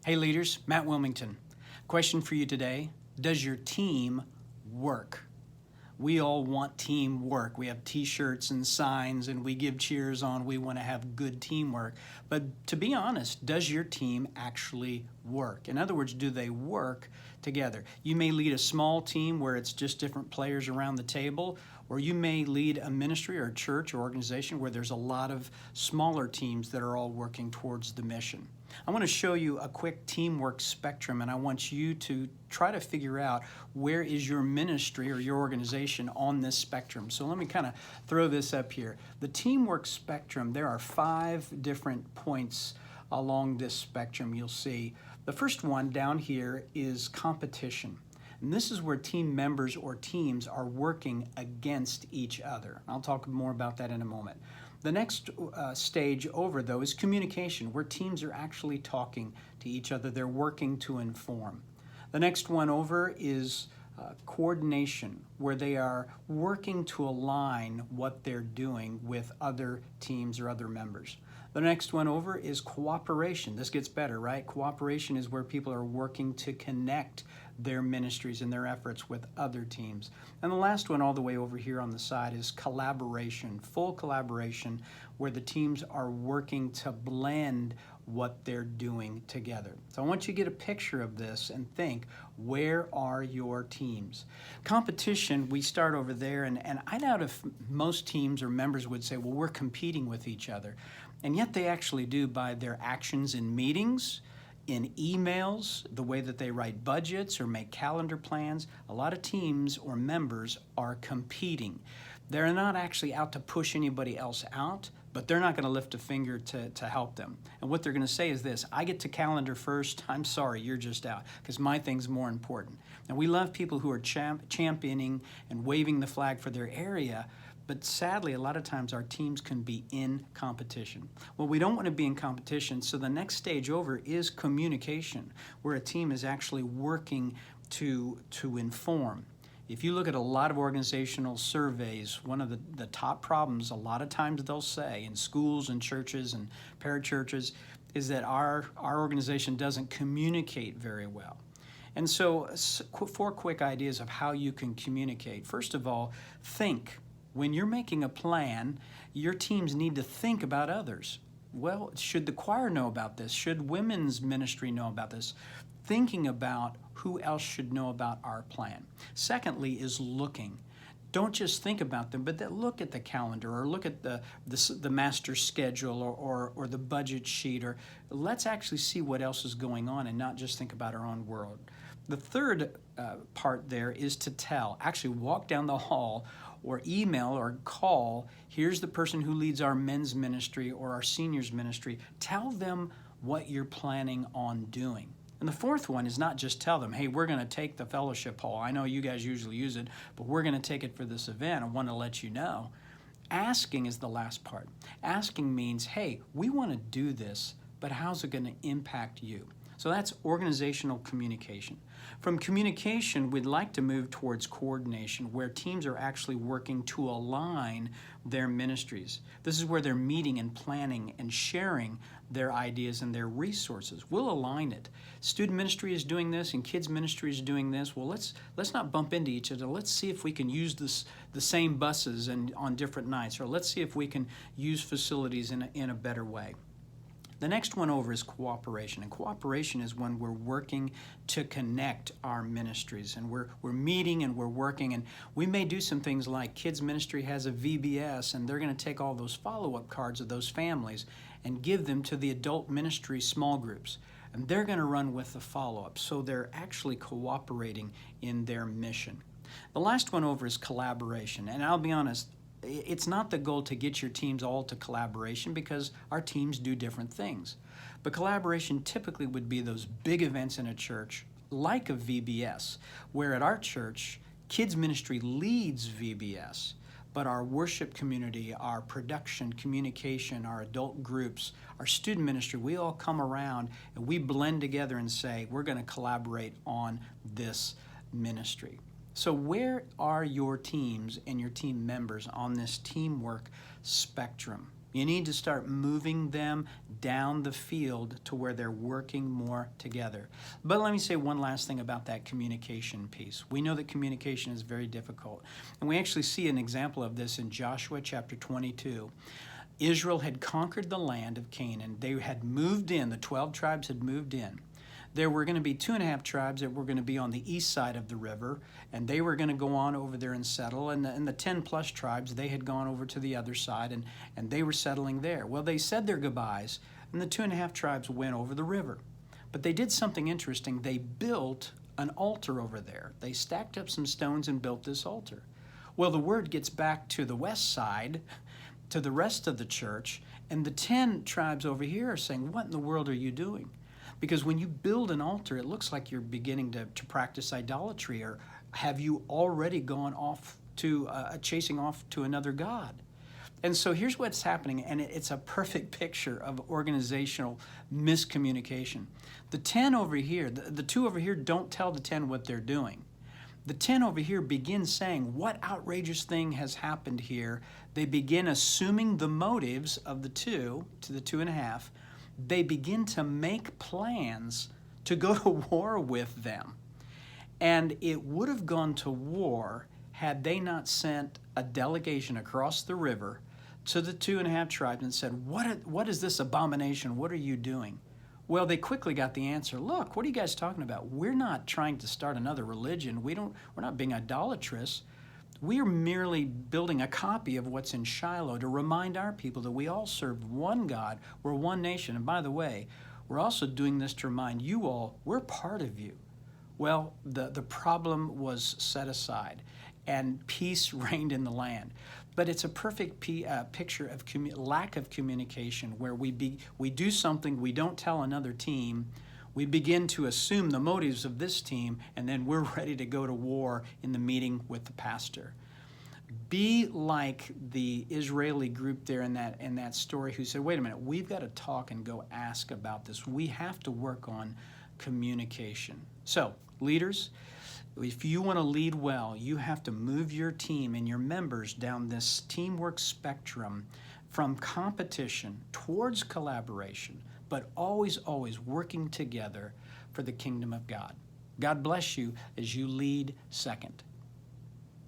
Hey leaders, Matt Willmington. Question for you today, does your team work? We all want teamwork. We have t-shirts and signs and we give cheers on we want to have good teamwork. But to be honest, does your team actually work? In other words, do they work together? You may lead a small team where it's just different players around the table, or you may lead a ministry or a church or organization where there's a lot of smaller teams that are all working towards the mission. I want to show you a quick teamwork spectrum, and I want you to try to figure out where is your ministry or your organization on this spectrum. So let me kind of throw this up here. The teamwork spectrum, there are 5 different points along this spectrum you'll see. The first one down here is competition. And this is where team members or teams are working against each other. I'll talk more about that in a moment. The next stage over, though, is communication, where teams are actually talking to each other. They're working to inform. The next one over is coordination, where they are working to align what they're doing with other teams or other members. The next one over is cooperation. This gets better, right? Cooperation is where people are working to connect their ministries and their efforts with other teams. And the last one all the way over here on the side is collaboration, full collaboration, where the teams are working to blend what they're doing together. So I want you to get a picture of this and think, where are your teams? Competition, we start over there, and I doubt if most teams or members would say, well, we're competing with each other. And yet they actually do by their actions in meetings, in emails, the way that they write budgets or make calendar plans. A lot of teams or members are competing. They're not actually out to push anybody else out, but they're not going to lift a finger to help them. And what they're going to say is this: I get to calendar first, I'm sorry, you're just out, because my thing's more important. And we love people who are championing and waving the flag for their area, but sadly, a lot of times our teams can be in competition. Well, we don't want to be in competition, so the next stage over is communication, where a team is actually working to inform. If you look at a lot of organizational surveys, one of the top problems a lot of times they'll say in schools and churches and parachurches is that our organization doesn't communicate very well. And so 4 quick ideas of how you can communicate. First of all, think. When you're making a plan, your teams need to think about others. Well, should the choir know about this? Should women's ministry know about this? Thinking about who else should know about our plan. Secondly is looking. Don't just think about them, but look at the calendar or look at the master schedule or the budget sheet, or let's actually see what else is going on and not just think about our own world. The third part there is to tell. Actually walk down the hall or email or call. Here's the person who leads our men's ministry or our seniors ministry. Tell them what you're planning on doing. And the fourth one is not just tell them, hey, we're going to take the fellowship hall. I know you guys usually use it, but we're going to take it for this event. I want to let you know. Asking is the last part. Asking means, hey, we want to do this, but how's it going to impact you? So that's organizational communication. From communication, we'd like to move towards coordination, where teams are actually working to align their ministries. This is where they're meeting and planning and sharing their ideas and their resources. We'll align it. Student ministry is doing this and kids ministry is doing this. Well, let's not bump into each other. Let's see if we can use the same buses and on different nights, or let's see if we can use facilities in a better way. The next one over is cooperation, and cooperation is when we're working to connect our ministries, and we're meeting and we're working, and we may do some things like kids ministry has a VBS, and they're going to take all those follow-up cards of those families and give them to the adult ministry small groups, and they're going to run with the follow-up, so they're actually cooperating in their mission. The last one over is collaboration, and I'll be honest, it's not the goal to get your teams all to collaboration, because our teams do different things. But collaboration typically would be those big events in a church, like a VBS, where at our church, kids ministry leads VBS, but our worship community, our production, communication, our adult groups, our student ministry, we all come around and we blend together and say, we're going to collaborate on this ministry. So where are your teams and your team members on this teamwork spectrum? You need to start moving them down the field to where they're working more together. But let me say one last thing about that communication piece. We know that communication is very difficult. And we actually see an example of this in Joshua chapter 22. Israel had conquered the land of Canaan. They had moved in, the 12 tribes had moved in. There were going to be 2.5 tribes that were going to be on the east side of the river, and they were going to go on over there and settle. And the 10 plus tribes, they had gone over to the other side, and they were settling there. Well, they said their goodbyes, and the 2.5 tribes went over the river. But they did something interesting. They built an altar over there. They stacked up some stones and built this altar. Well, the word gets back to the west side, to the rest of the church, and the 10 tribes over here are saying, what in the world are you doing? Because when you build an altar, it looks like you're beginning to practice idolatry, or have you already gone off to chasing off to another god? And so here's what's happening, and it's a perfect picture of organizational miscommunication. The 10 over here, the 2 over here don't tell the 10 what they're doing. The 10 over here begin saying, what outrageous thing has happened here? They begin assuming the motives of the 2 to the 2.5. They begin to make plans to go to war with them. And it would have gone to war had they not sent a delegation across the river to the 2.5 tribes and said, what is this abomination? What are you doing? Well, they quickly got the answer. Look, what are you guys talking about? We're not trying to start another religion. We're not being idolatrous. We are merely building a copy of what's in Shiloh to remind our people that we all serve one God, we're one nation. And by the way, we're also doing this to remind you all, we're part of you. Well, the problem was set aside, and peace reigned in the land. But it's a perfect picture of lack of communication, where we do something, we don't tell another team, we begin to assume the motives of this team, and then we're ready to go to war in the meeting with the pastor. Be like the Israeli group there in that story who said, wait a minute, we've got to talk and go ask about this. We have to work on communication. So, leaders, if you want to lead well, you have to move your team and your members down this teamwork spectrum from competition towards collaboration, but always, always working together for the kingdom of God. God bless you as you lead second.